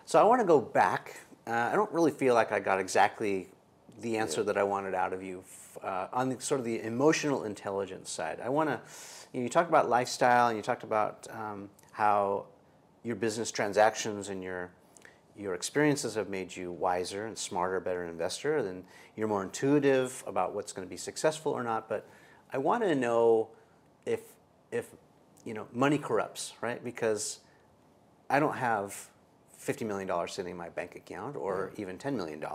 So I want to go back. I don't really feel like I got exactly the answer that I wanted out of you on the, sort of the emotional intelligence side. I want to, you talked about lifestyle, and you talked about how your business transactions and your experiences have made you wiser and smarter, better investor, and you're more intuitive about what's going to be successful or not. But I want to know if money corrupts, right? Because I don't have $50 million sitting in my bank account, or even $10 million.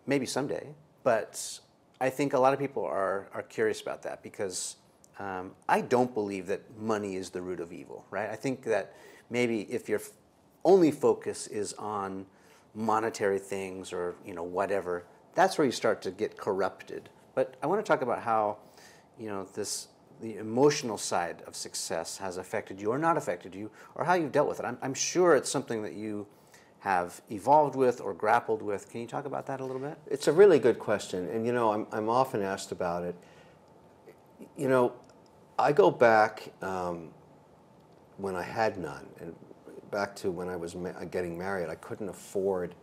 Maybe someday, but I think a lot of people are curious about that, because I don't believe that money is the root of evil, right? I think that maybe if your only focus is on monetary things or whatever, that's where you start to get corrupted. But I want to talk about how the emotional side of success has affected you or not affected you, or how you've dealt with it. I'm sure it's something that you have evolved with or grappled with. Can you talk about that a little bit? It's a really good question, and I'm often asked about it. I go back when I had none, and back to when I was getting married. I couldn't afford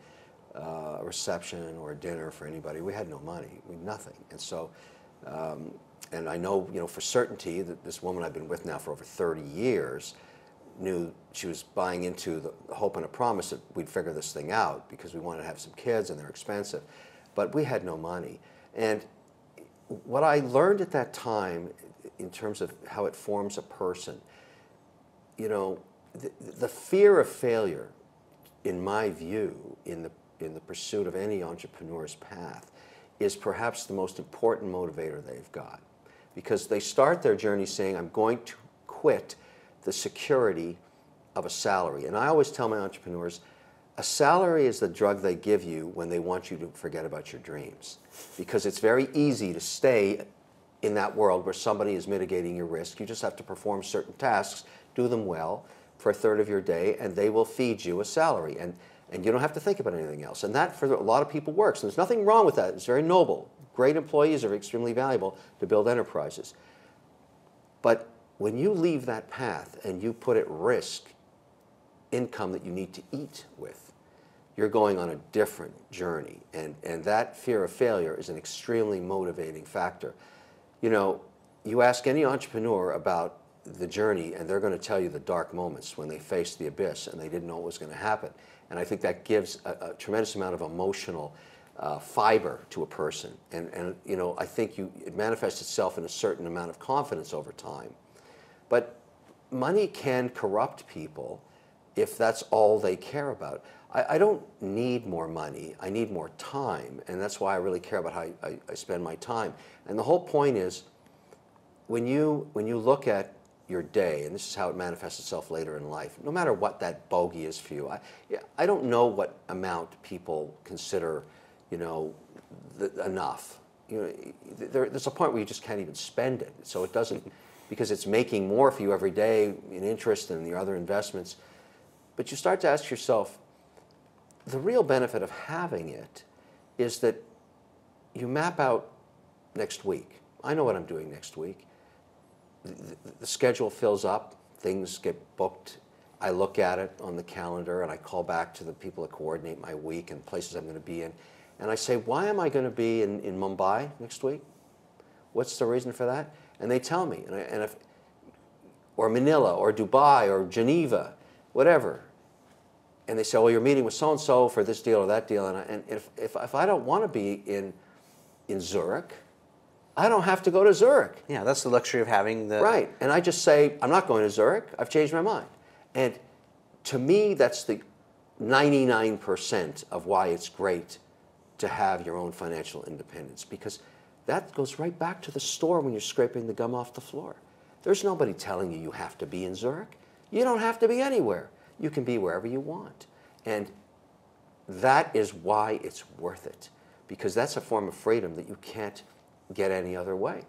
a reception or a dinner for anybody. We had no money, we had nothing, and so. And I know, for certainty that this woman I've been with now for over 30 years knew she was buying into the hope and a promise that we'd figure this thing out, because we wanted to have some kids and they're expensive. But we had no money. And what I learned at that time in terms of how it forms a person, the fear of failure, in my view, in the pursuit of any entrepreneur's path, is perhaps the most important motivator they've got. Because they start their journey saying, I'm going to quit the security of a salary. And I always tell my entrepreneurs, a salary is the drug they give you when they want you to forget about your dreams. Because it's very easy to stay in that world where somebody is mitigating your risk. You just have to perform certain tasks, do them well for a third of your day, and they will feed you a salary. And you don't have to think about anything else. And that, for a lot of people, works. And there's nothing wrong with that. It's very noble. Great employees are extremely valuable to build enterprises. But when you leave that path and you put at risk income that you need to eat with, you're going on a different journey. And that fear of failure is an extremely motivating factor. You ask any entrepreneur about the journey, and they're going to tell you the dark moments when they faced the abyss and they didn't know what was going to happen. And I think that gives a tremendous amount of emotional fiber to a person. And I think it manifests itself in a certain amount of confidence over time. But money can corrupt people if that's all they care about. I don't need more money. I need more time. And that's why I really care about how I spend my time. And the whole point is, when you look at your day, and this is how it manifests itself later in life, no matter what that bogey is for you, I don't know what amount people consider, enough. There's a point where you just can't even spend it. So it doesn't, because it's making more for you every day in interest and your other investments. But you start to ask yourself, the real benefit of having it is that you map out next week. I know what I'm doing next week. The schedule fills up, things get booked. I look at it on the calendar and I call back to the people that coordinate my week and places I'm going to be in. And I say, why am I going to be in Mumbai next week? What's the reason for that? And they tell me. Or Manila, or Dubai, or Geneva, whatever. And they say, well, you're meeting with so-and-so for this deal or that deal. And if I don't want to be in Zurich, I don't have to go to Zurich. Yeah, that's the luxury of having the... Right, and I just say, I'm not going to Zurich, I've changed my mind. And to me, that's the 99% of why it's great to have your own financial independence, because that goes right back to the store when you're scraping the gum off the floor. There's nobody telling you you have to be in Zurich. You don't have to be anywhere. You can be wherever you want. And that is why it's worth it, because that's a form of freedom that you can't get any other way.